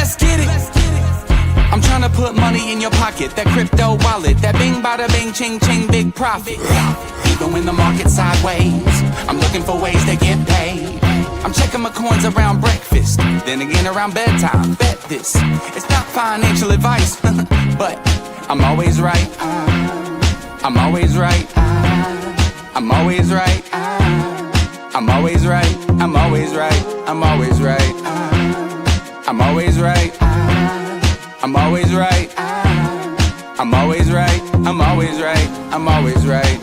let's get it. I'm trying to put money in your pocket, that crypto wallet, that bing bada bing ching ching big profit. Even when the market's sideways, I'm looking for ways to get paid. I'm checking my coins around breakfast, then again around bedtime. Bet this, it's not financial advice, but I'm always right. I'm always right. I'm always right. I'm always right. I'm always right. I'm always right. I'm always right. I'm always right. I'm always right. I'm always right. I'm always right.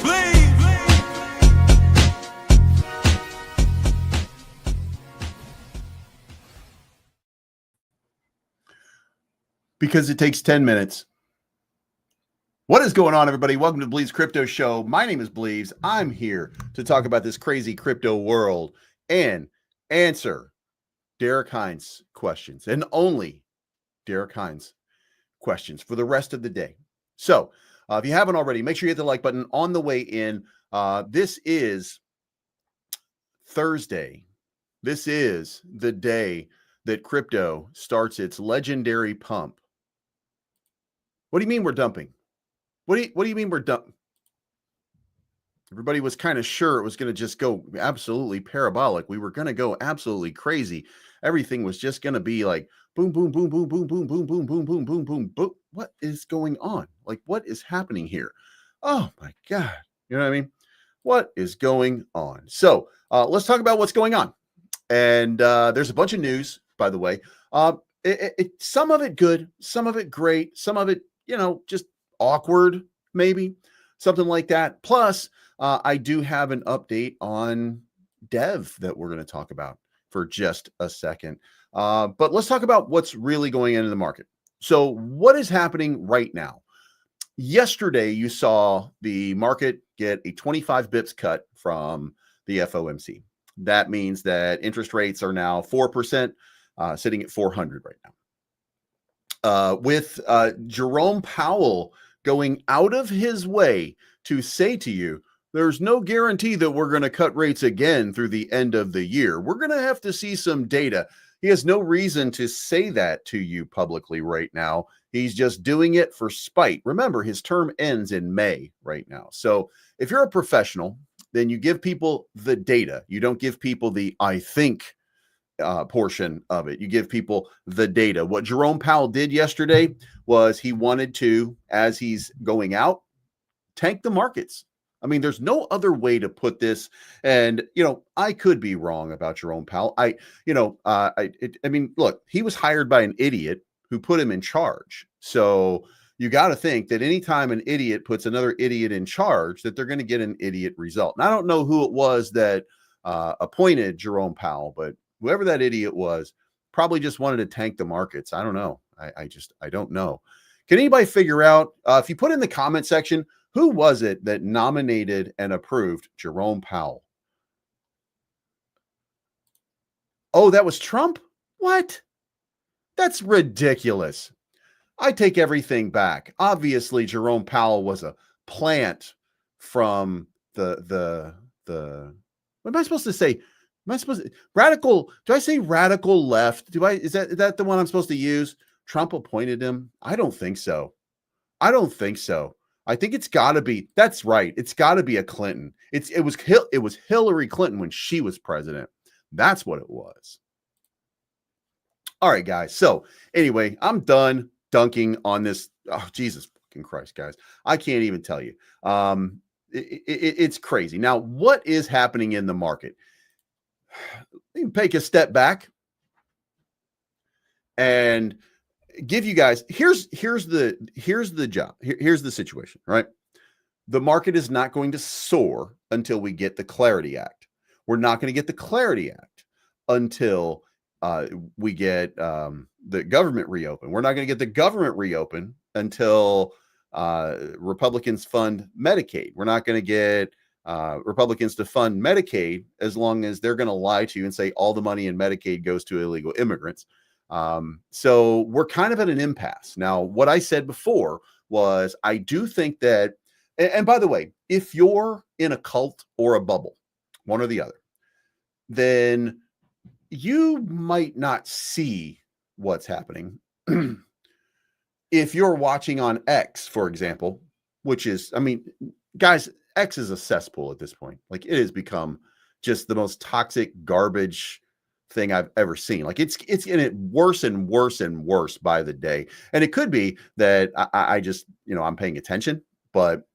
Because it takes 10 minutes. What is going on, everybody? Welcome to Bleav's Crypto Show. My name is Bleavs. I'm here to talk about this crazy crypto world and answer Derek Hines questions, and only Derek Hines questions for the rest of the day. So if you haven't already, make sure you hit the like button on the way in. This is Thursday. This is the day that crypto starts its legendary pump. What do you mean we're dumping? What do you mean we're dumping? Everybody was kind of sure it was going to just go absolutely parabolic. We were going to go absolutely crazy. Everything was just going to be like boom, boom, boom, boom, boom, boom, boom, boom, boom, boom, boom, boom, boom. What is going on? Like, what is happening here? Oh my God. You know what I mean? What is going on? So let's talk about what's going on. And there's a bunch of news, by the way. Some of it good, some of it great, some of it, just awkward, maybe something like that. Plus, I do have an update on Dev that we're going to talk about for just a second. But let's talk about what's really going into the market. So what is happening right now? Yesterday, you saw the market get a 25 bips cut from the FOMC. That means that interest rates are now 4%, sitting at 400 right now. With Jerome Powell going out of his way to say to you, there's no guarantee that we're going to cut rates again through the end of the year. We're going to have to see some data. He has no reason to say that to you publicly right now. He's just doing it for spite. Remember, his term ends in May right now. So if you're a professional, then you give people the data. You don't give people the I think portion of it. You give people the data. What Jerome Powell did yesterday was he wanted to, as he's going out, tank the markets. I mean, there's no other way to put this. And, I could be wrong about Jerome Powell. I mean, look, he was hired by an idiot who put him in charge. So you got to think that anytime an idiot puts another idiot in charge, that they're going to get an idiot result. And I don't know who it was that appointed Jerome Powell, but whoever that idiot was probably just wanted to tank the markets. I don't know. I don't know. Can anybody figure out, if you put in the comment section, who was it that nominated and approved Jerome Powell? Oh, that was Trump? What? That's ridiculous. I take everything back. Obviously, Jerome Powell was a plant from the what am I supposed to say? Am I supposed to radical? Do I say radical left? Is that the one I'm supposed to use? Trump appointed him? I don't think so. I don't think so. I think it's got to be. That's right. It's got to be a Clinton. It was Hillary Clinton when she was president. That's what it was. All right, guys. So anyway, I'm done dunking on this. Oh, Jesus fucking Christ, guys. I can't even tell you. It's crazy. Now, what is happening in the market? Let me take a step back and give you guys, here's the job. Here's the situation, right? The market is not going to soar until we get the Clarity Act. We're not going to get the Clarity Act until we get the government reopened. We're not going to get the government reopened until Republicans fund Medicaid. We're not going to get Republicans to fund Medicaid as long as they're going to lie to you and say all the money in Medicaid goes to illegal immigrants. So we're kind of at an impasse. Now, what I said before was I do think that, and by the way, if you're in a cult or a bubble, one or the other, then you might not see what's happening. If you're watching on X, for example, which is, I mean, guys, X is a cesspool at this point. Like, it has become just the most toxic garbage thing I've ever seen. Like, it's getting it worse and worse and worse by the day. And it could be that I just, I'm paying attention, but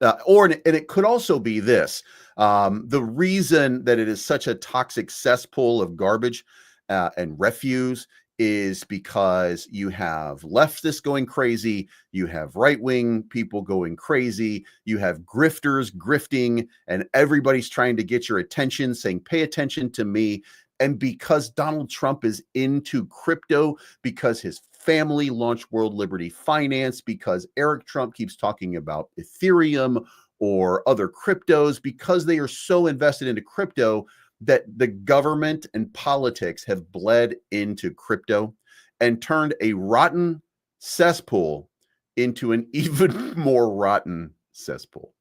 and it could also be this. The reason that it is such a toxic cesspool of garbage and refuse is because you have leftists going crazy, you have right-wing people going crazy, you have grifters grifting, and everybody's trying to get your attention, saying, pay attention to me. And because Donald Trump is into crypto, because his family launched World Liberty Finance, because Eric Trump keeps talking about Ethereum or other cryptos, because they are so invested into crypto, that the government and politics have bled into crypto and turned a rotten cesspool into an even more rotten cesspool.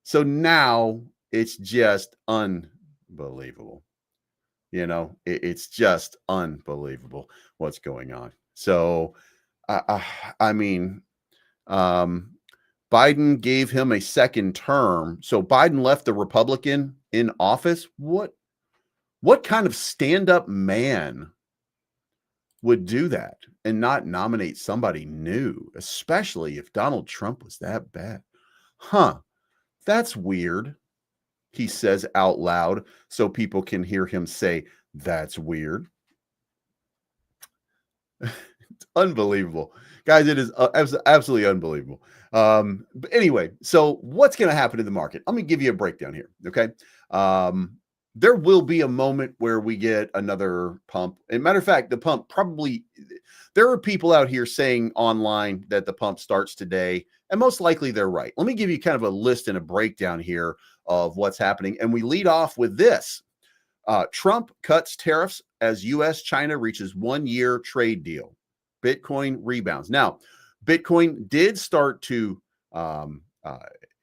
So now it's just unbelievable. It's just unbelievable what's going on. So, I mean, Biden gave him a second term. So Biden left the Republican in office. What kind of stand-up man would do that and not nominate somebody new, especially if Donald Trump was that bad? Huh, that's weird, he says out loud so people can hear him say, that's weird. It's unbelievable. Guys, it is absolutely unbelievable. But anyway, so what's going to happen to the market? Let me give you a breakdown here, okay? There will be a moment where we get another pump. As a matter of fact, the pump probably, there are people out here saying online that the pump starts today, and most likely they're right. Let me give you kind of a list and a breakdown here of what's happening. And we lead off with this. Trump cuts tariffs as U.S.-China reaches 1-year trade deal. Bitcoin rebounds. Now, Bitcoin did start to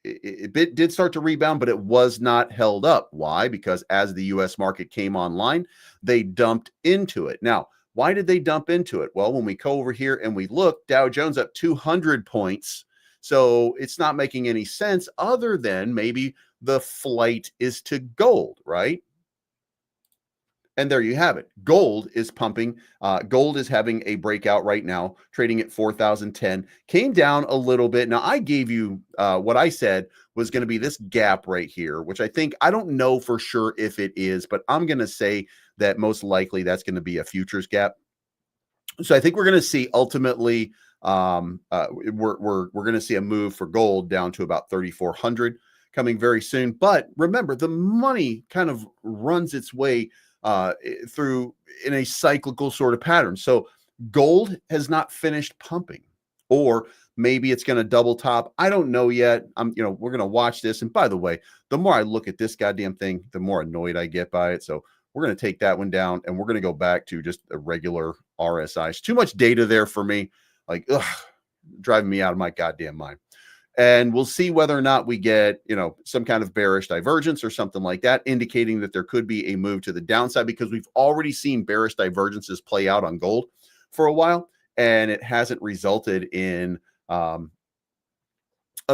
it did start to rebound, but it was not held up. Why? Because as the U.S. market came online, they dumped into it. Now, why did they dump into it? Well, when we go over here and we look, Dow Jones up 200 points. So it's not making any sense other than maybe the flight is to gold, right? And there you have it. Gold is pumping. Gold is having a breakout right now, trading at 4,010. Came down a little bit. Now, I gave you what I said was going to be this gap right here, which I don't know for sure if it is, but I'm going to say that most likely that's going to be a futures gap. So I think we're going to see ultimately, we're going to see a move for gold down to about 3,400 coming very soon. But remember, the money kind of runs its way through in a cyclical sort of pattern. So gold has not finished pumping, or maybe it's going to double top. I don't know yet. We're going to watch this. And by the way, the more I look at this goddamn thing, the more annoyed I get by it. So we're going to take that one down and we're going to go back to just a regular RSI. It's too much data there for me. Like, driving me out of my goddamn mind. And we'll see whether or not we get, some kind of bearish divergence or something like that, indicating that there could be a move to the downside, because we've already seen bearish divergences play out on gold for a while, and it hasn't resulted in a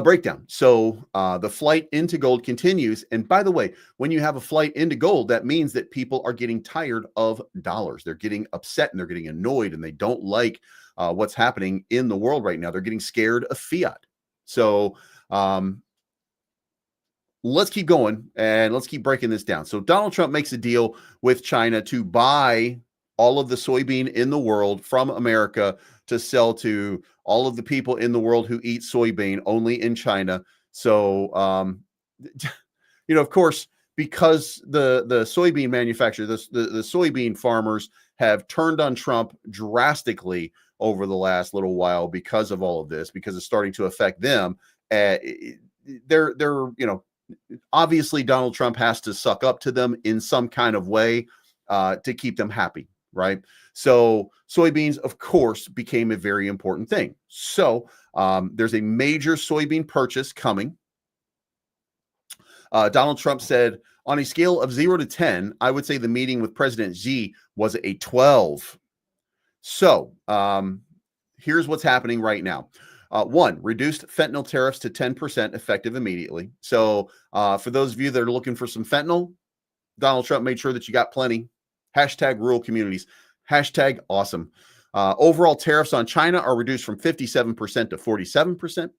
breakdown. So the flight into gold continues. And by the way, when you have a flight into gold, that means that people are getting tired of dollars. They're getting upset and they're getting annoyed, and they don't like what's happening in the world right now. They're getting scared of fiat. So let's keep going and let's keep breaking this down. So Donald Trump makes a deal with China to buy all of the soybean in the world from America to sell to all of the people in the world who eat soybean only in China. So, of course, because the soybean manufacturer, the soybean farmers have turned on Trump drastically over the last little while because of all of this, because it's starting to affect them. They're obviously Donald Trump has to suck up to them in some kind of way to keep them happy, right? So soybeans, of course, became a very important thing. So there's a major soybean purchase coming. Donald Trump said, on a scale of 0 to 10, I would say the meeting with President Xi was a 12. So here's what's happening right now. One, reduced fentanyl tariffs to 10% effective immediately. So for those of you that are looking for some fentanyl, Donald Trump made sure that you got plenty. Hashtag rural communities. Hashtag awesome. Overall tariffs on China are reduced from 57% to 47%.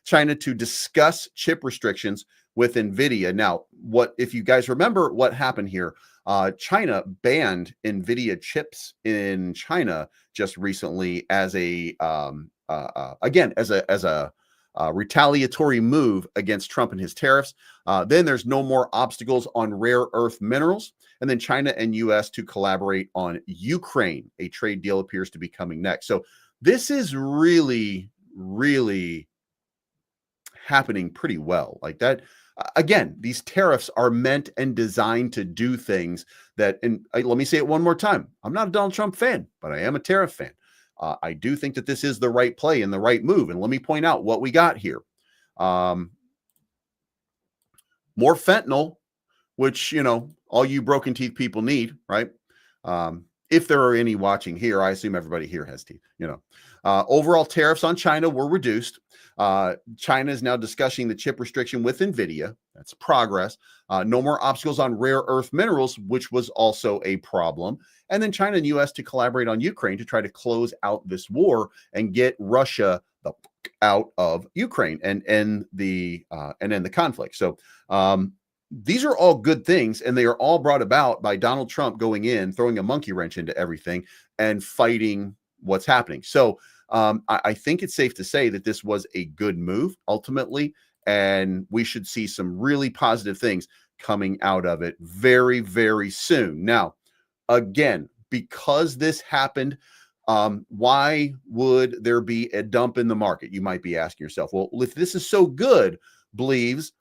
China to discuss chip restrictions with NVIDIA. Now, if you guys remember what happened here, China banned NVIDIA chips in China just recently as a retaliatory move against Trump and his tariffs. Then there's no more obstacles on rare earth minerals. And then China and U.S. to collaborate on Ukraine. A trade deal appears to be coming next. So this is really, really happening pretty well. Like that. Again, these tariffs are meant and designed to do things that, and let me say it one more time. I'm not a Donald Trump fan, but I am a tariff fan. I do think that this is the right play and the right move. And let me point out what we got here. More fentanyl, which, all you broken teeth people need, right? If there are any watching here, I assume everybody here has teeth, Overall tariffs on China were reduced. China is now discussing the chip restriction with NVIDIA. That's progress. No more obstacles on rare earth minerals, which was also a problem. And then China and U.S. to collaborate on Ukraine to try to close out this war and get Russia out of Ukraine and end the conflict. So these are all good things, and they are all brought about by Donald Trump going in, throwing a monkey wrench into everything and fighting what's happening. So I think it's safe to say that this was a good move ultimately, and we should see some really positive things coming out of it very, very soon. Now, again, because this happened, why would there be a dump in the market? You might be asking yourself, well, if this is so good, believes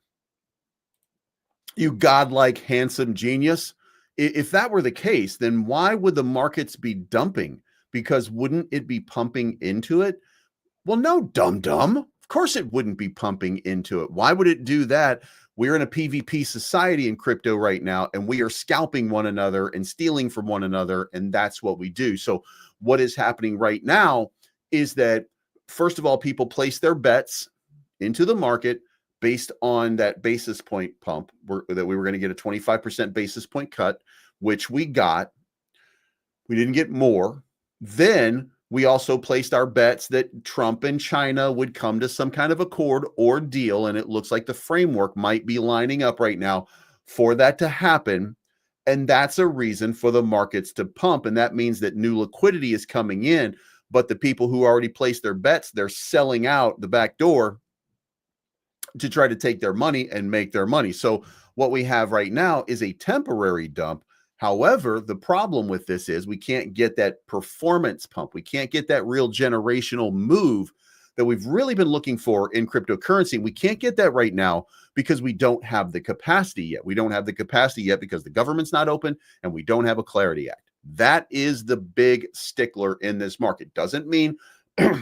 you godlike, handsome genius, if that were the case, then why would the markets be dumping? Because wouldn't it be pumping into it? Well, no, dumb. Of course it wouldn't be pumping into it. Why would it do that? We're in a PvP society in crypto right now, and we are scalping one another and stealing from one another, and that's what we do. So what is happening right now is that, first of all, people place their bets into the market based on that basis point pump, that we were going to get a 25% basis point cut, which we got. We didn't get more. Then we also placed our bets that Trump and China would come to some kind of accord or deal, and it looks like the framework might be lining up right now for that to happen. And that's a reason for the markets to pump, and that means that new liquidity is coming in, but the people who already placed their bets, they're selling out the back door to try to take their money and make their money. So what we have right now is a temporary dump. However, the problem with this is we can't get that performance pump. We can't get that real generational move that we've really been looking for in cryptocurrency. We can't get that right now because we don't have the capacity yet. We don't have the capacity yet because the government's not open and we don't have a Clarity Act. That is the big stickler in this market. Doesn't mean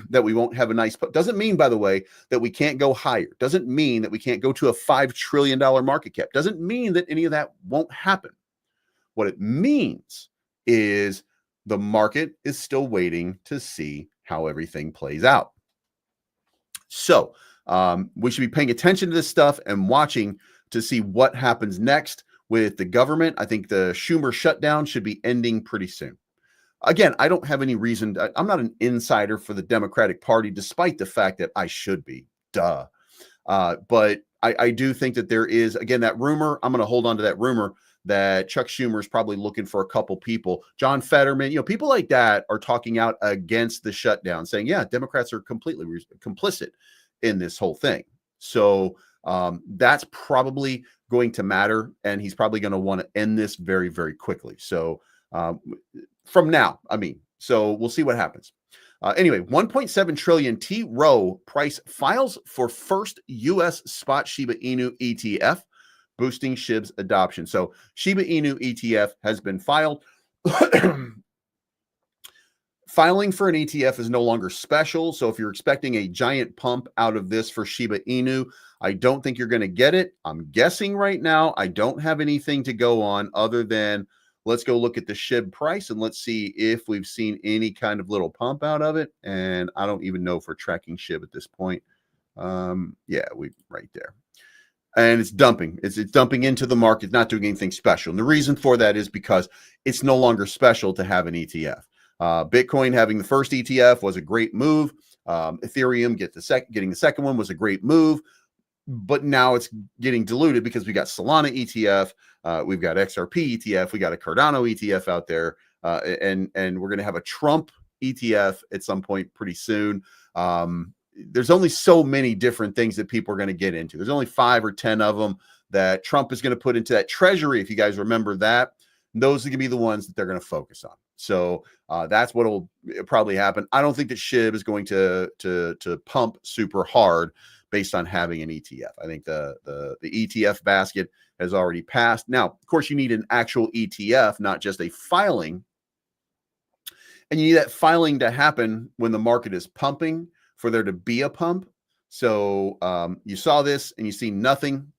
that we won't have a nice, doesn't mean, by the way, that we can't go higher. Doesn't mean that we can't go to a $5 trillion market cap. Doesn't mean that any of that won't happen. What it means is the market is still waiting to see how everything plays out. So we should be paying attention to this stuff and watching to see what happens next with the government. I think the Schumer shutdown should be ending pretty soon. Again, I don't have any reason. I'm not an insider for the Democratic Party, despite the fact that I should be. Duh. But I do think that there is, again, that rumor. I'm going to hold on to that rumor that Chuck Schumer is probably looking for a couple people. John Fetterman, people like that are talking out against the shutdown, saying, yeah, Democrats are completely complicit in this whole thing. So that's probably going to matter, and he's probably going to want to end this very, very quickly. So from now, so we'll see what happens. Anyway, 1.7 trillion T. Rowe price files for first U.S. spot Shiba Inu ETF, boosting SHIB's adoption. So Shiba Inu ETF has been filed. Filing for an ETF is no longer special. So if you're expecting a giant pump out of this for Shiba Inu, I don't think you're going to get it. I'm guessing right now. I don't have anything to go on other than let's go look at the SHIB price and let's see if we've seen any kind of little pump out of it. And I don't even know if we're tracking SHIB at this point. Yeah, we right there. And it's dumping. It's dumping into the market, not doing anything special. And the reason for that is because it's no longer special to have an ETF. Bitcoin having the first ETF was a great move. Ethereum getting the second one was a great move. But now it's getting diluted because we got Solana ETF, we've got XRP ETF, we got a Cardano ETF out there, and we're going to have a Trump ETF at some point pretty soon. There's only so many different things that people are going to get into. There's only 5 or 10 of them that Trump is going to put into that treasury. If you guys remember that, those are going to be the ones that they're going to focus on. So that's what will probably happen. I don't think that SHIB is going to pump super hard based on having an ETF. I think the ETF basket has already passed. Now, of course, you need an actual ETF, not just a filing. And you need that filing to happen when the market is pumping for there to be a pump. So you saw this and you see nothing,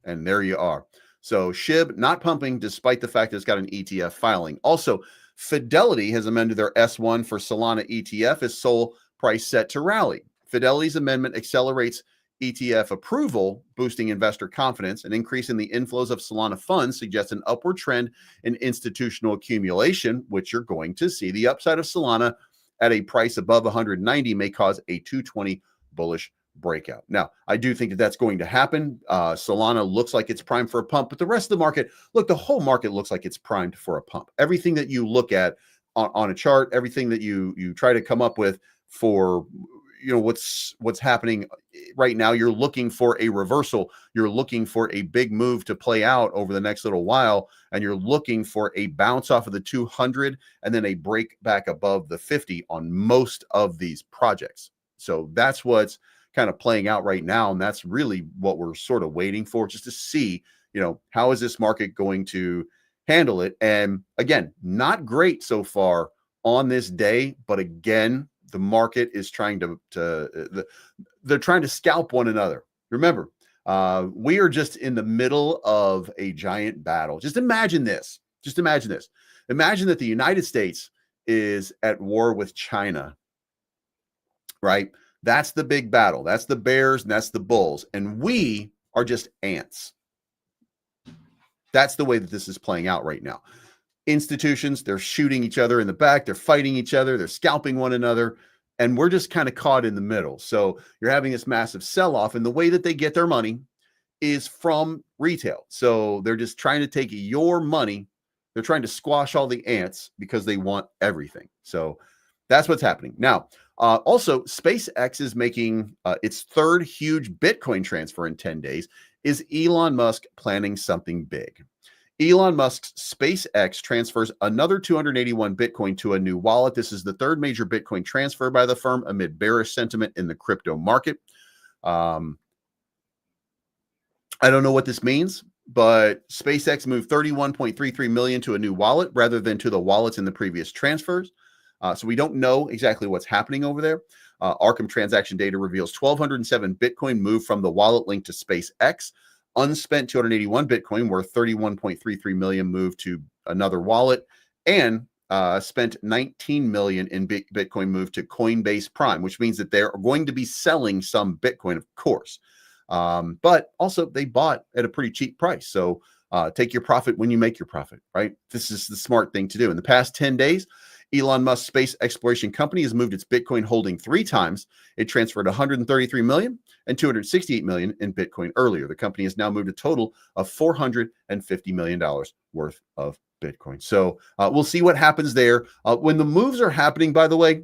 and there you are. So SHIB not pumping despite the fact that it's got an ETF filing. Also, Fidelity has amended their S1 for Solana ETF as sole price set to rally. Fidelity's amendment accelerates ETF approval, boosting investor confidence. An increase in the inflows of Solana funds suggests an upward trend in institutional accumulation, which you're going to see. The upside of Solana at a price above 190 may cause a 220 bullish breakout. Now, I do think that that's going to happen. Solana looks like it's primed for a pump, but the rest of the market, look, the whole market looks like it's primed for a pump. Everything that you look at on a chart, everything that you try to come up with for what's happening right now, you're looking for a reversal. You're looking for a big move to play out over the next little while, and you're looking for a bounce off of the 200 and then a break back above the 50 on most of these projects. So that's what's kind of playing out right now, and that's really what we're sort of waiting for, just to see, how is this market going to handle it. And again, not great so far on this day, but again, the market is trying they're trying to scalp one another. Remember, we are just in the middle of a giant battle. Just imagine this. Imagine that the United States is at war with China, right? That's the big battle. That's the bears and that's the bulls. And we are just ants. That's the way that this is playing out right now. Institutions, they're shooting each other in the back, they're fighting each other, they're scalping one another, and we're just kind of caught in the middle. So you're having this massive sell-off, and the way that they get their money is from retail. So they're just trying to take your money. They're trying to squash all the ants because they want everything. So that's what's happening. Now, also, SpaceX is making its third huge Bitcoin transfer in 10 days. Is Elon Musk planning something big? Elon Musk's SpaceX transfers another 281 Bitcoin to a new wallet. This is the third major Bitcoin transfer by the firm amid bearish sentiment in the crypto market. I don't know what this means, but SpaceX moved 31.33 million to a new wallet rather than to the wallets in the previous transfers. So we don't know exactly what's happening over there. Arkham transaction data reveals 1,207 Bitcoin moved from the wallet linked to SpaceX. Unspent 281 Bitcoin worth 31.33 million moved to another wallet, and spent 19 million in Bitcoin moved to Coinbase Prime, which means that they're going to be selling some Bitcoin, of course. But also they bought at a pretty cheap price. So take your profit when you make your profit, right? This is the smart thing to do. In the past 10 days, Elon Musk's space exploration company has moved its Bitcoin holding 3 times. It transferred 133 million and 268 million in Bitcoin earlier. The company has now moved a total of $450 million worth of Bitcoin. So we'll see what happens there. When the moves are happening, by the way,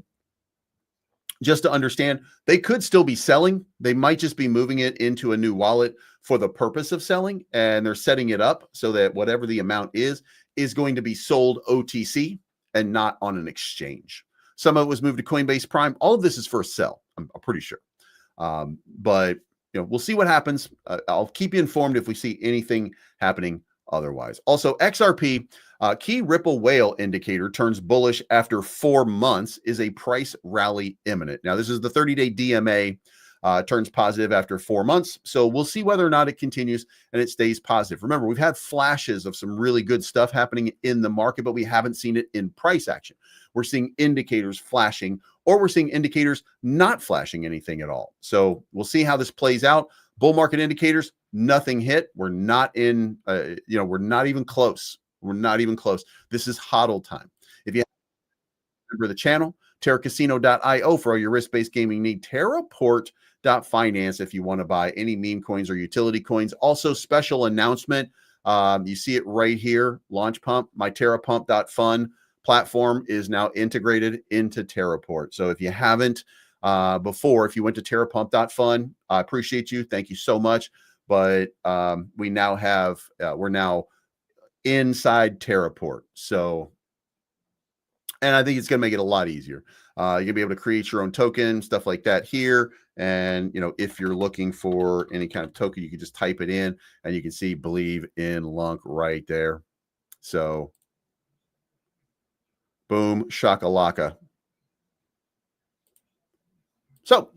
just to understand, they could still be selling. They might just be moving it into a new wallet for the purpose of selling, and they're setting it up so that whatever the amount is going to be sold OTC and not on an exchange. Some of it was moved to Coinbase Prime. All of this is for a sell, I'm pretty sure. But we'll see what happens. I'll keep you informed if we see anything happening otherwise. Also, XRP, key Ripple whale indicator turns bullish after 4 months. Is a price rally imminent? Now, this is the 30-day DMA. turns positive after 4 months. So we'll see whether or not it continues and it stays positive. Remember, we've had flashes of some really good stuff happening in the market, but we haven't seen it in price action. We're seeing indicators flashing, or we're seeing indicators not flashing anything at all. So we'll see how this plays out. Bull market indicators, nothing hit. We're not in, we're not even close. We're not even close. This is hodl time. If you remember the channel, terracasino.io for all your risk-based gaming need, terraport.finance if you want to buy any meme coins or utility coins. Also, special announcement. You see it right here, Launch Pump. My terrapump.fun platform is now integrated into Terraport. So if you haven't before, if you went to terrapump.fun, I appreciate you. Thank you so much. But we now have, we're now inside Terraport. So, and I think it's going to make it a lot easier. You're going to be able to create your own token, stuff like that here. And, if you're looking for any kind of token, you can just type it in and you can see believe in Lunk right there. So, boom, shakalaka. So,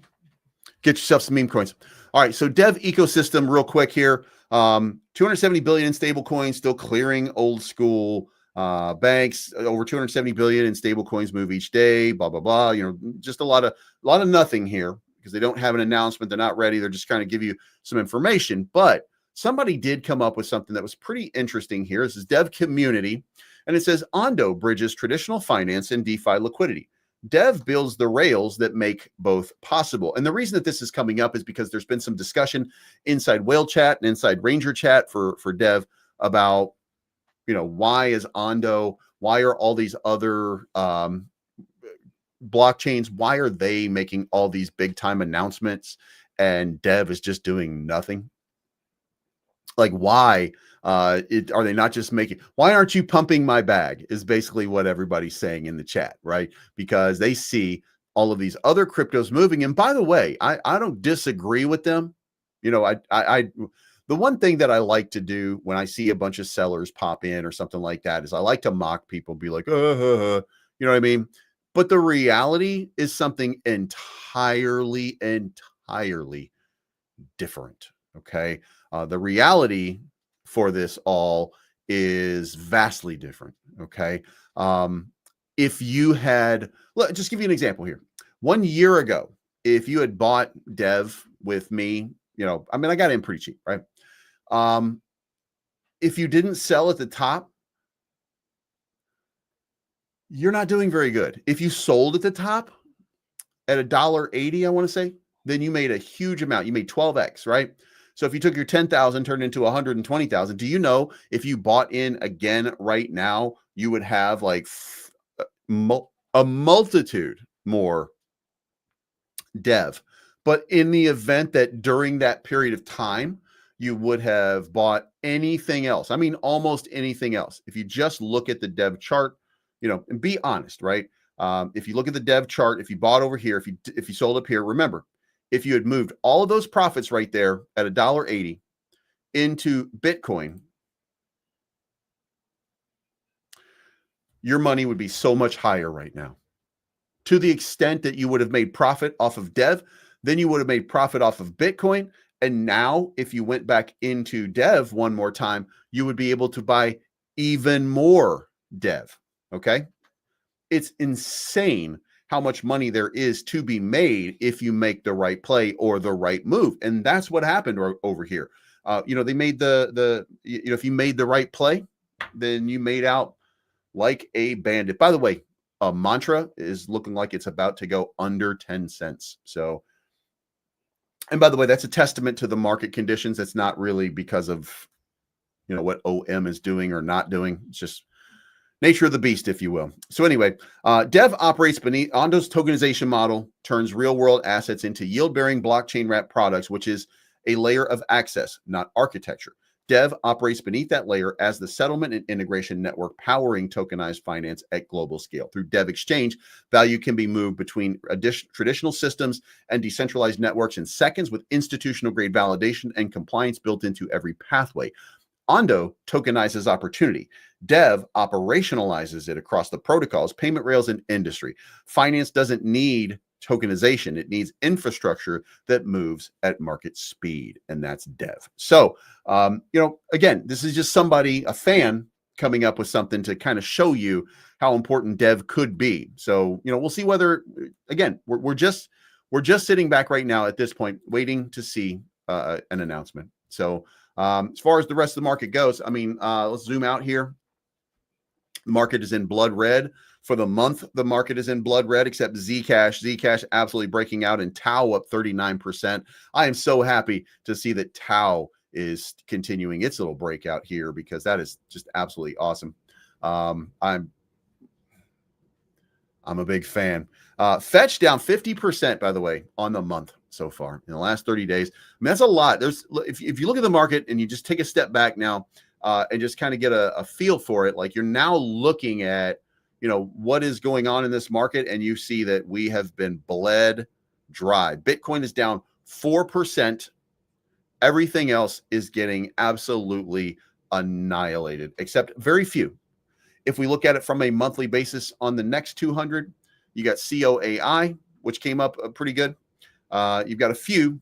get yourself some meme coins. All right, so dev ecosystem real quick here. 270 billion in stable coins, still clearing old school banks. Over 270 billion in stable coins move each day, blah, blah, blah. Just a lot of nothing here because they don't have an announcement. They're not ready. They're just trying to give you some information. But somebody did come up with something that was pretty interesting here. This is Dev Community, and it says Ondo bridges traditional finance and DeFi liquidity. Dev builds the rails that make both possible. And the reason that this is coming up is because there's been some discussion inside Whale Chat and inside Ranger Chat for Dev about, why is Ondo, why are all these other blockchains, why are they making all these big time announcements and Dev is just doing nothing? Like, why are they not just making, why aren't you pumping my bag is basically what everybody's saying in the chat, right? Because they see all of these other cryptos moving. And by the way, I don't disagree with them. The one thing that I like to do when I see a bunch of sellers pop in or something like that is I like to mock people, be like, you know what I mean? But the reality is something entirely different. Okay. The reality for this all is vastly different. Okay. If you had, just give you an example here. 1 year ago, if you had bought Dev with me, I got in pretty cheap, right? If you didn't sell at the top, you're not doing very good. If you sold at the top at $1.80, I want to say, then you made a huge amount. You made 12x, right? So if you took your 10,000, turned into 120,000, do you know if you bought in again right now, you would have like a multitude more Dev. But in the event that during that period of time, you would have bought anything else, almost anything else. If you just look at the Dev chart, and be honest, right? If you look at the Dev chart, if you bought over here, if you sold up here, remember, if you had moved all of those profits right there at $1.80 into Bitcoin, your money would be so much higher right now. To the extent that you would have made profit off of Dev, then you would have made profit off of Bitcoin. And now if you went back into Dev one more time, you would be able to buy even more Dev. Okay. It's insane how much money there is to be made if you make the right play or the right move. And that's what happened over here. They made if you made the right play, then you made out like a bandit. By the way, Mantra is looking like it's about to go under 10 cents. So, and by the way, that's a testament to the market conditions. That's not really because of, what OM is doing or not doing. It's just nature of the beast, if you will. So anyway, Dev operates beneath Ondo's tokenization model, turns real-world assets into yield-bearing blockchain-wrapped products, which is a layer of access, not architecture. Dev operates beneath that layer as the settlement and integration network powering tokenized finance at global scale. Through Dev Exchange, value can be moved between traditional systems and decentralized networks in seconds with institutional-grade validation and compliance built into every pathway. Ondo tokenizes opportunity. Dev operationalizes it across the protocols, payment rails, and industry. Finance doesn't need tokenization. It needs infrastructure that moves at market speed, and that's dev. So, again, this is just somebody, a fan, coming up with something to kind of show you how important dev could be. So, we'll see whether, again, we're just sitting back right now at this point, waiting to see an announcement. So, as far as the rest of the market goes, let's zoom out here. The market is in blood red. For the month, the market is in blood red, except Zcash. Zcash absolutely breaking out, and Tau up 39%. I am so happy to see that Tau is continuing its little breakout here, because that is just absolutely awesome. I'm a big fan. Fetch down 50%, by the way, on the month so far in the last 30 days. That's a lot. If you look at the market and you just take a step back now and just kind of get a feel for it, like you're now looking at, what is going on in this market, and you see that we have been bled dry. Bitcoin is down 4%. Everything else is getting absolutely annihilated, except very few. If we look at it from a monthly basis on the next 200, you got COAI, which came up pretty good. You've got a few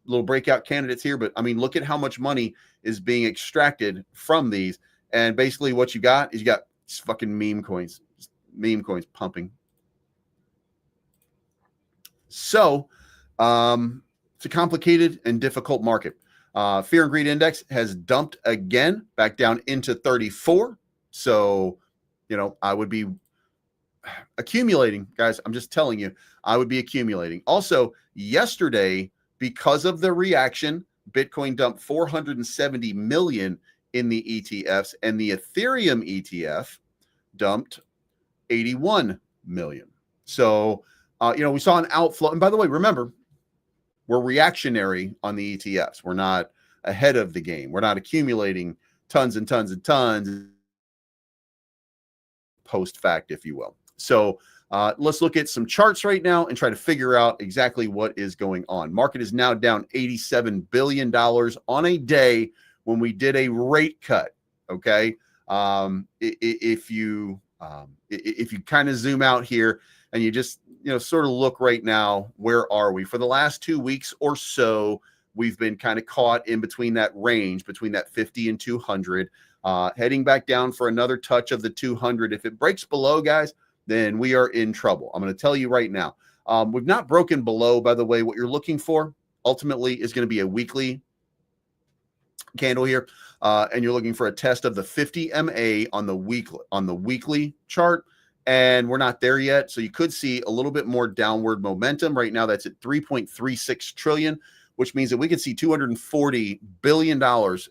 little breakout candidates here, but look at how much money is being extracted from these. And basically what you got is fucking meme coins pumping. So it's a complicated and difficult market. Fear and greed index has dumped again back down into 34. So, I would be accumulating, guys. I'm just telling you, I would be accumulating. Also, yesterday, because of the reaction, Bitcoin dumped 470 million in the ETFs, and the Ethereum ETF dumped 81 million. So, we saw an outflow. And by the way, remember, we're reactionary on the ETFs. We're not ahead of the game. We're not accumulating tons and tons and tons post fact, if you will. So let's look at some charts right now and try to figure out exactly what is going on. Market is now down $87 billion on a day when we did a rate cut. Okay. If you kind of zoom out here and you just, sort of look right now, where are we? For the last 2 weeks or so, we've been kind of caught in between that range, between that 50 and 200, heading back down for another touch of the 200. If it breaks below, guys, then we are in trouble. I'm going to tell you right now. We've not broken below, by the way. What you're looking for ultimately is going to be a weekly candle here, and you're looking for a test of the 50 MA on the weekly chart, and we're not there yet. So you could see a little bit more downward momentum. Right now, that's at 3.36 trillion, which means that we could see $240 billion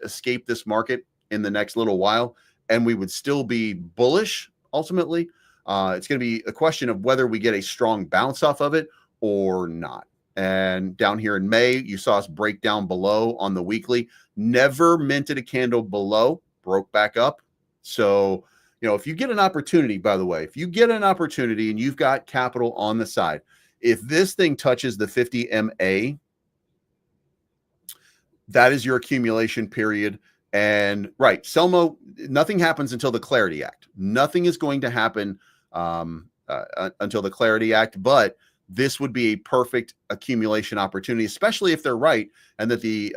escape this market in the next little while, and we would still be bullish ultimately. It's going to be a question of whether we get a strong bounce off of it or not. And down here in May, you saw us break down below on the weekly, never minted a candle below, broke back up. So, if you get an opportunity, by the way, if you get an opportunity and you've got capital on the side, if this thing touches the 50 MA, that is your accumulation period. And right, Selmo, nothing happens until the Clarity Act. Nothing is going to happen until the Clarity Act, but this would be a perfect accumulation opportunity, especially if they're right, and that the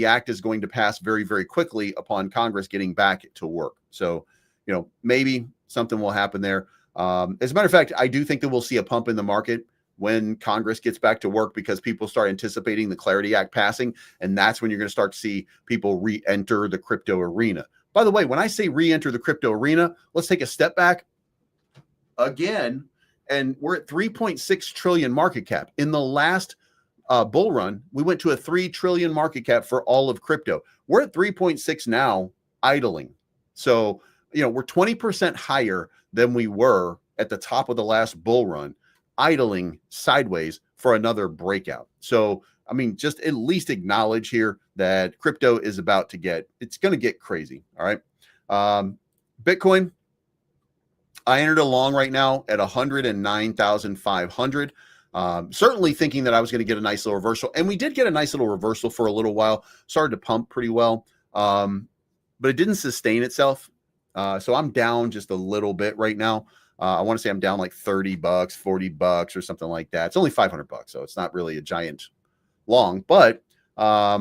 act is going to pass very, very quickly upon Congress getting back to work. So, maybe something will happen there. As a matter of fact, I do think that we'll see a pump in the market when Congress gets back to work, because people start anticipating the Clarity Act passing, and that's when you're going to start to see people re-enter the crypto arena. By the way, when I say re-enter the crypto arena, let's take a step back again, and we're at 3.6 trillion market cap. In the last bull run, we went to a 3 trillion market cap for all of crypto. We're at 3.6 now, idling. So, we're 20% higher than we were at the top of the last bull run, idling sideways for another breakout. So, just at least acknowledge here that crypto is about to it's going to get crazy. All right. Bitcoin, I entered along right now at 109,500. Certainly thinking that I was going to get a nice little reversal. And we did get a nice little reversal for a little while, started to pump pretty well. But it didn't sustain itself. So I'm down just a little bit right now. I want to say I'm down like 30 bucks, 40 bucks or something like that. It's only 500 bucks. So it's not really a giant long, but I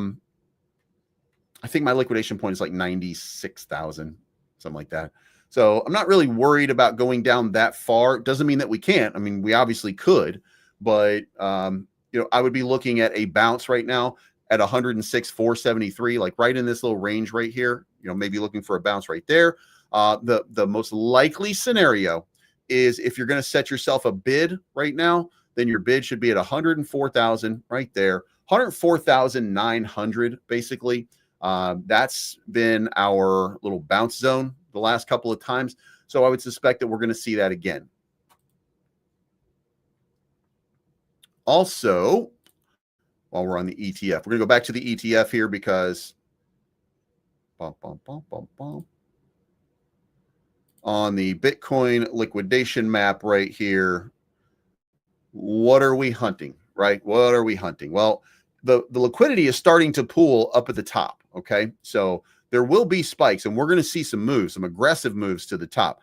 think my liquidation point is like 96,000, something like that. So I'm not really worried about going down that far. It doesn't mean that we can't. I mean, we obviously could, but I would be looking at a bounce right now at 106,473, like right in this little range right here. Maybe looking for a bounce right there. The most likely scenario is if you're going to set yourself a bid right now, then your bid should be at 104,000 right there, 104,900 basically. That's been our little bounce zone the last couple of times. So I would suspect that we're going to see that again. Also, while we're on the ETF, we're going to go back to the ETF here because on the Bitcoin liquidation map right here, what are we hunting, right? What are we hunting? Well, the liquidity is starting to pool up at the top, okay? So there will be spikes, and we're going to see some moves, some aggressive moves to the top.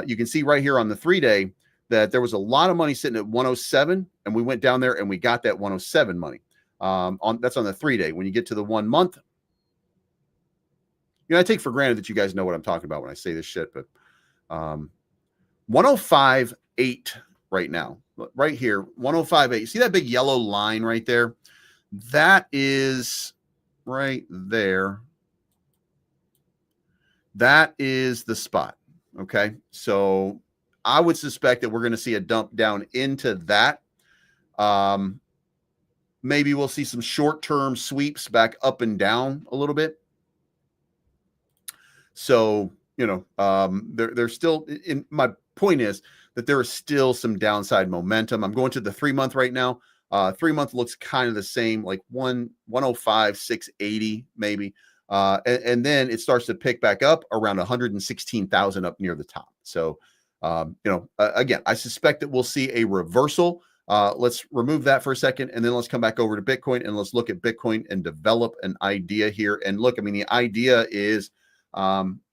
You can see right here on the 3-day that there was a lot of money sitting at 107, and we went down there and we got that 107 money. That's on the 3-day. When you get to the 1 month, I take for granted that you guys know what I'm talking about when I say this shit, but 105.8 right now, right here, 105.8. See that big yellow line right there? That is right there. That is the spot. Okay. So I would suspect that we're going to see a dump down into that. Maybe we'll see some short-term sweeps back up and down a little bit. So, there's still, my point is that there is still some downside momentum. I'm going to the 3-month right now. 3-month looks kind of the same, like 105,680 maybe. And then it starts to pick back up around 116,000 up near the top. So, again, I suspect that we'll see a reversal. Let's remove that for a second, and then let's come back over to Bitcoin, and let's look at Bitcoin and develop an idea here. And look, I mean, the idea is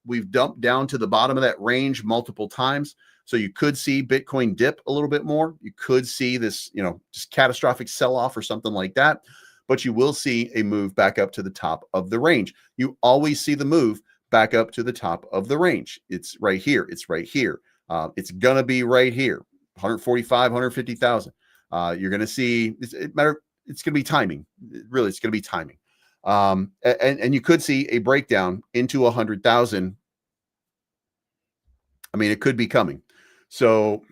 we've dumped down to the bottom of that range multiple times. So you could see Bitcoin dip a little bit more. You could see this, just catastrophic sell-off or something like that. But you will see a move back up to the top of the range. You always see the move back up to the top of the range. It's right here. It's right here. It's going to be right here, 145, 150,000. You're going to see, it's going to be timing. Really, it's going to be timing. And you could see a breakdown into 100,000. I mean, it could be coming. So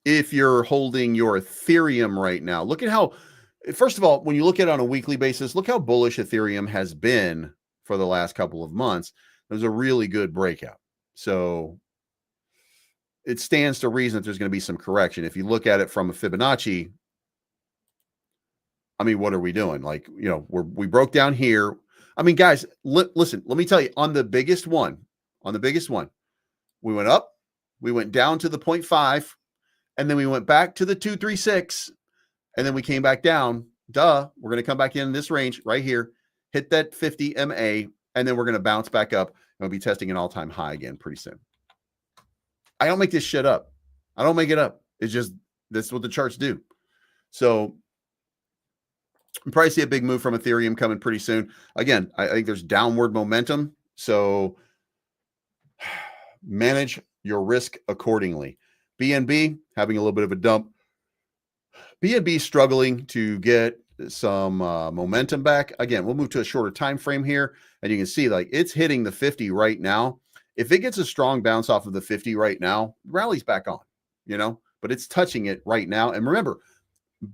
if you're holding your Ethereum right now, look at how, first of all, when you look at it on a weekly basis, look how bullish Ethereum has been for the last couple of months. It was a really good breakout. So it stands to reason that there's going to be some correction. If you look at it from a Fibonacci, I mean, what are we doing? Like, we broke down here. I mean, guys, listen, let me tell you, on the biggest one, we went up, we went down to the 0.5, and then we went back to the 236, and then we came back down. We're going to come back in this range right here, hit that 50 MA, and then we're going to bounce back up, and we'll be testing an all-time high again pretty soon. I don't make this shit up. I don't make it up. It's just, that's what the charts do. So you probably see a big move from Ethereum coming pretty soon. Again, I think there's downward momentum. So manage your risk accordingly. BNB having a little bit of a dump. BNB struggling to get some momentum back. Again, we'll move to a shorter time frame here, and you can see like it's hitting the 50 right now. If it gets a strong bounce off of the 50 right now, rally's back on, but it's touching it right now. And remember,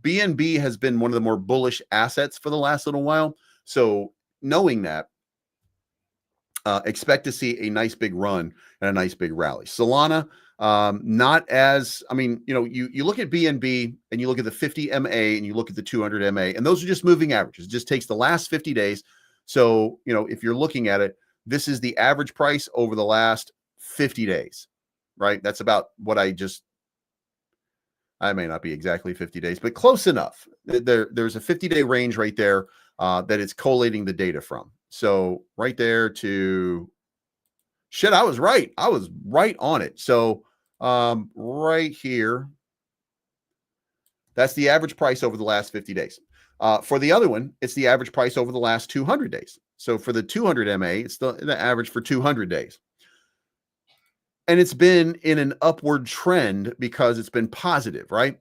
BNB has been one of the more bullish assets for the last little while. So knowing that, expect to see a nice big run and a nice big rally. Solana, not as, I mean, you look at BNB and you look at the 50 MA and you look at the 200 MA, and those are just moving averages. It just takes the last 50 days. So, if you're looking at it, this is the average price over the last 50 days, right? That's about what I may not be exactly 50 days, but close enough. There's a 50-day range right there that it's collating the data from. So right there to Shit, I was right. I was right on it. So right here, that's the average price over the last 50 days. For the other one, it's the average price over the last 200 days. So for the 200 MA, it's the average for 200 days. And it's been in an upward trend because it's been positive, right?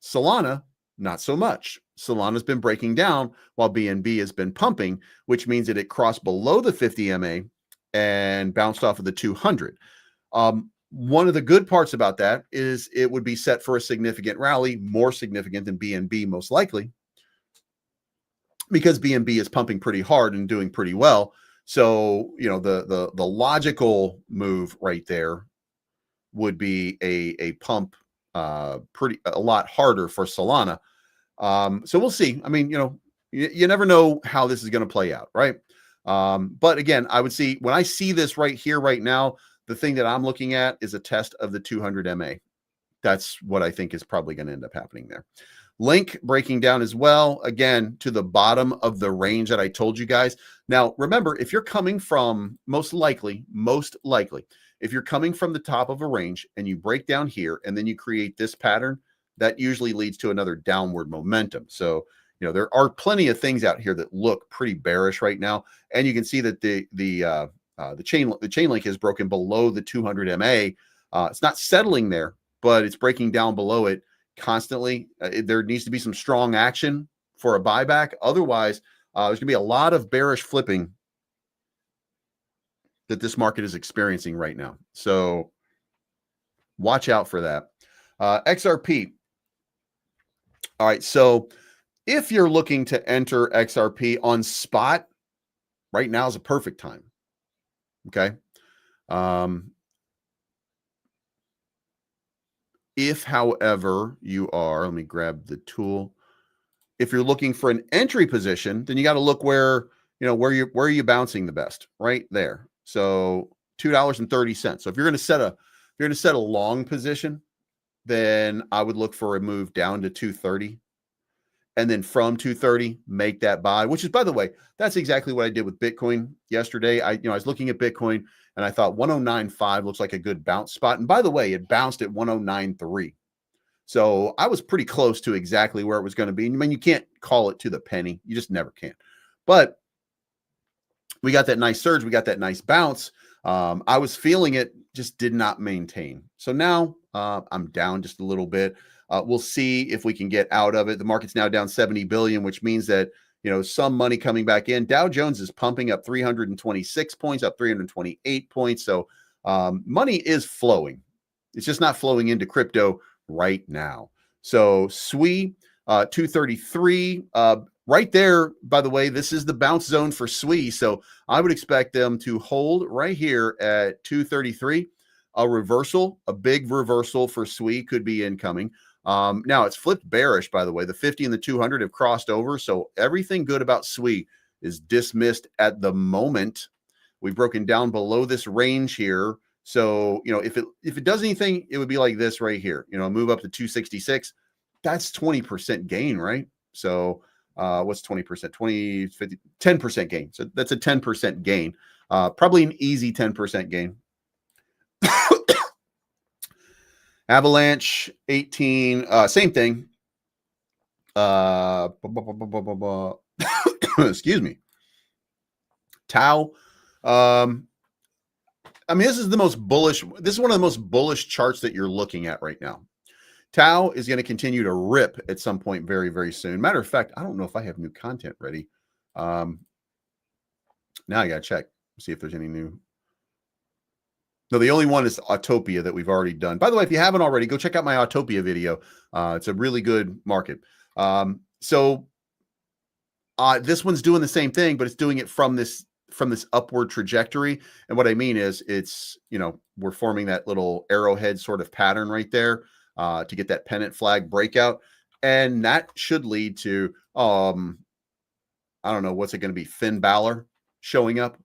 Solana, not so much. Solana's been breaking down while BNB has been pumping, which means that it crossed below the 50 MA and bounced off of the 200. One of the good parts about that is it would be set for a significant rally, more significant than BNB most likely, because BNB is pumping pretty hard and doing pretty well. So, you know, the logical move right there would be a pump a lot harder for Solana. So we'll see. I mean, you know, you never know how this is going to play out, right? But again, I would see when I see this right here, right now, the thing that I'm looking at is a test of the 200 MA. That's what I think is probably going to end up happening there. Link breaking down as well, again, to the bottom of the range that I told you guys. Now, remember, if you're coming from, most likely, if you're coming from the top of a range and you break down here and then you create this pattern, that usually leads to another downward momentum. So, you know, there are plenty of things out here that look pretty bearish right now. And you can see that the chain link has broken below the 200 MA. It's not settling there, but it's breaking down below it constantly. There needs to be some strong action for a buyback. Otherwise, there's going to be a lot of bearish flipping that this market is experiencing right now. So watch out for that. XRP. All right. So if you're looking to enter XRP on spot, right now is a perfect time. Okay. If, however, you are, let me grab the tool. If you're looking for an entry position, then you got to look where, you know, where are you bouncing the best, right there. So $2.30. So if you're going to set a long position, then I would look for a move down to 230. And then from 230, make that buy, which is, by the way, that's exactly what I did with Bitcoin yesterday. I was looking at Bitcoin and I thought 109.5 looks like a good bounce spot. And by the way, it bounced at 109.3. So I was pretty close to exactly where it was going to be. I mean, you can't call it to the penny. You just never can. But we got that nice surge. We got that nice bounce. I was feeling it, just did not maintain. So now I'm down just a little bit. We'll see if we can get out of it. The market's now down 70 billion, which means that, you know, some money coming back in. Dow Jones is pumping up 326 points, up 328 points. So money is flowing. It's just not flowing into crypto right now. So SWI 233 right there. By the way, this is the bounce zone for SWI. So I would expect them to hold right here at 233. A reversal, a big reversal for SWI could be incoming. Now it's flipped bearish, by the way. The 50 and the 200 have crossed over. So everything good about SWI is dismissed at the moment. We've broken down below this range here. So, you know, if it does anything, it would be like this right here, you know, move up to 266. That's 20% gain, right? So what's 20%? 20, 50, 10% gain. So that's a 10% gain. Probably an easy 10% gain. Avalanche 18, same thing. Excuse me. Tau. I mean, this is the most bullish. This is one of the most bullish charts that you're looking at right now. Tau is going to continue to rip at some point very, very soon. Matter of fact, I don't know if I have new content ready. Now I got to check, see if there's any new. No, the only one is Autopia that we've already done. By the way, if you haven't already, go check out my Autopia video. It's a really good market. So this one's doing the same thing, but it's doing it from this upward trajectory. And what I mean is it's, you know, we're forming that little arrowhead sort of pattern right there to get that pennant flag breakout. And that should lead to, I don't know, what's it going to be? Finn Balor showing up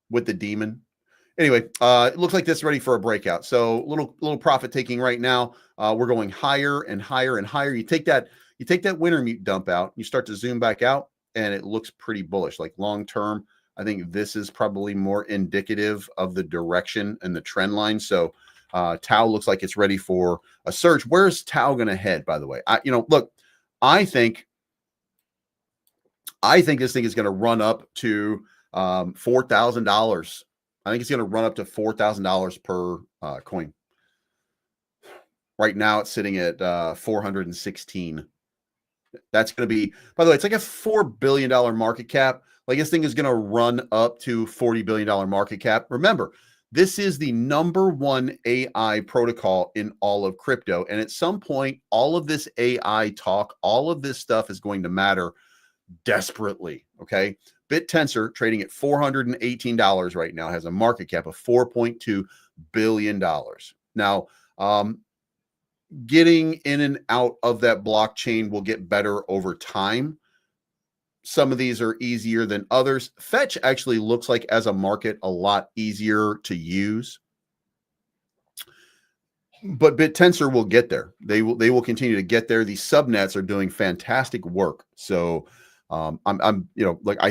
with the demon. Anyway, it looks like this is ready for a breakout. So little profit taking right now. We're going higher and higher and higher. You take that winter mute dump out, you start to zoom back out, and it looks pretty bullish. Like long term, I think this is probably more indicative of the direction and the trend line. So Tau looks like it's ready for a surge. Where's Tau going to head, by the way? Look, I think this thing is going to run up to $4,000. I think it's going to run up to $4,000 per coin. Right now, it's sitting at 416. That's going to be, by the way, it's like a $4 billion market cap. Like this thing is going to run up to $40 billion market cap. Remember, this is the #1 AI protocol in all of crypto. And at some point, all of this AI talk, all of this stuff is going to matter desperately. Okay. BitTensor trading at $418 right now has a market cap of $4.2 billion. Now, getting in and out of that blockchain will get better over time. Some of these are easier than others. Fetch actually looks like, as a market, a lot easier to use. But BitTensor will get there. They will continue to get there. These subnets are doing fantastic work. So I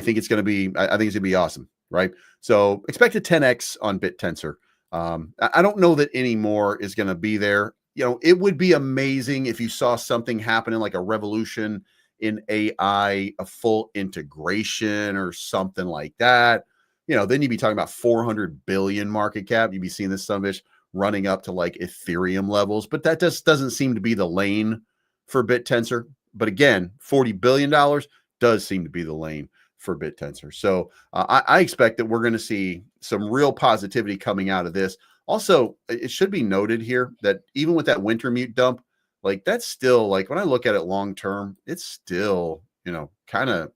think it's going to be, I think it's going to be awesome, right? So expect a 10x on BitTensor. I don't know that any more is going to be there. It would be amazing if you saw something happening like a revolution in AI, a full integration or something like that. Then you'd be talking about 400 billion market cap. You'd be seeing this son of a bitch running up to like Ethereum levels, but that just doesn't seem to be the lane for BitTensor. But again, $40 billion does seem to be the lane for BitTensor. So I expect that we're going to see some real positivity coming out of this. Also, it should be noted here that even with that Wintermute dump, like that's still, like when I look at it long term, it's still, kind of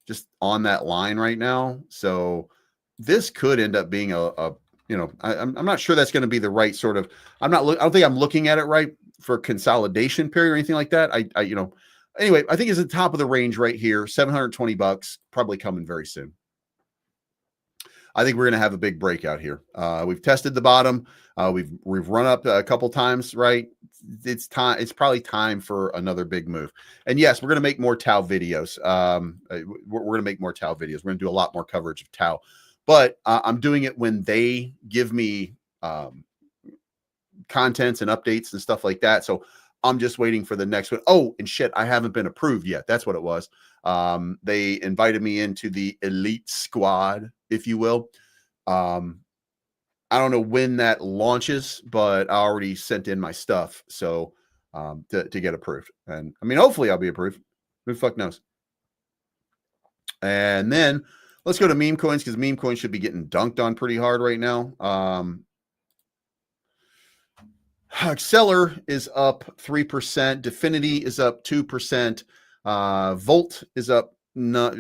just on that line right now. So this could end up being I'm not sure that's going to be the right sort of, I don't think I'm looking at it right for consolidation period or anything like that. Anyway, I think it's at the top of the range right here, $720, probably coming very soon. I think we're going to have a big breakout here. We've tested the bottom. We've run up a couple times, right? It's time. It's probably time for another big move. And yes, we're going to make more Tau videos. We're going to make more Tau videos. We're going to do a lot more coverage of Tau, but I'm doing it when they give me contents and updates and stuff like that. So I'm just waiting for the next one. Oh, and shit, I haven't been approved yet. That's what it was. They invited me into the elite squad, if you will. I don't know when that launches, but I already sent in my stuff. So to get approved. And I mean, hopefully I'll be approved. Who the fuck knows? And then let's go to meme coins, because meme coins should be getting dunked on pretty hard right now. Acceler is up 3%. Definity is up 2%. Volt is up, not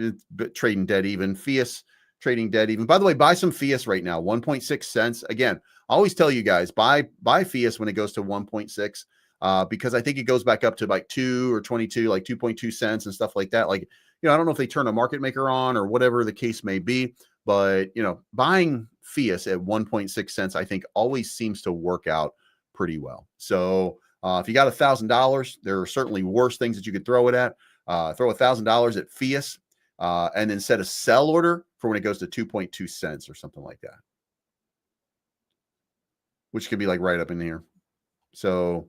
trading dead even. Fiat trading dead even. By the way, buy some Fiat right now, 1.6 cents. Again, I always tell you guys, buy Fiat when it goes to 1.6, because I think it goes back up to like 2 or 22, like 2.2 cents and stuff like that. Like, I don't know if they turn a market maker on or whatever the case may be, but buying Fiat at 1.6 cents, I think always seems to work out pretty well. So if you got $1,000, there are certainly worse things that you could throw it at. Throw $1,000 at Fiat, and then set a sell order for when it goes to 2.2 cents or something like that, which could be like right up in here. So,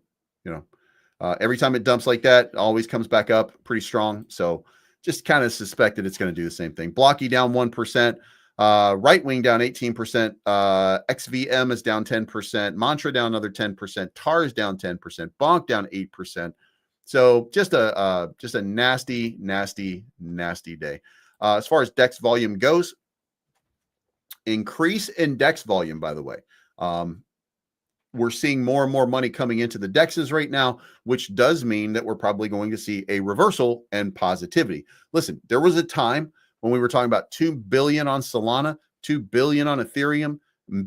every time it dumps like that, it always comes back up pretty strong. So just kind of suspect that it's going to do the same thing. Blocky down 1%. Right wing down 18%. XVM is down 10%. Mantra down another 10%. TAR is down 10%. Bonk down 8%. So just a nasty, nasty, nasty day. As far as DEX volume goes, increase in DEX volume, by the way. We're seeing more and more money coming into the DEXs right now, which does mean that we're probably going to see a reversal and positivity. Listen, there was a time when we were talking about 2 billion on Solana, 2 billion on Ethereum,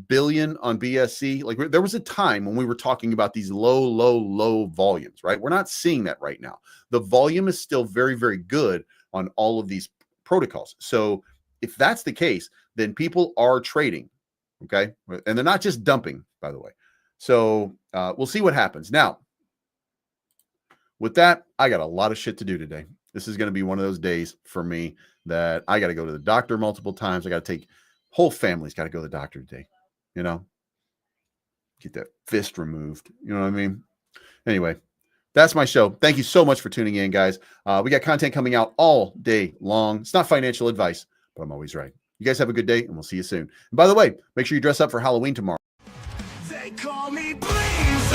billion on BSC. Like there was a time when we were talking about these low volumes, right? We're not seeing that right now. The volume is still very, very good on all of these protocols. So if that's the case, then people are trading, okay? And they're not just dumping, by the way. So we'll see what happens. Now, with that, I got a lot of shit to do today. This is going to be one of those days for me that I got to go to the doctor multiple times. I got to take, whole family's got to go to the doctor today, you know, get that fist removed. You know what I mean? Anyway, that's my show. Thank you so much for tuning in, guys. We got content coming out all day long. It's not financial advice, but I'm always right. You guys have a good day, and we'll see you soon. And by the way, make sure you dress up for Halloween tomorrow. They call me please,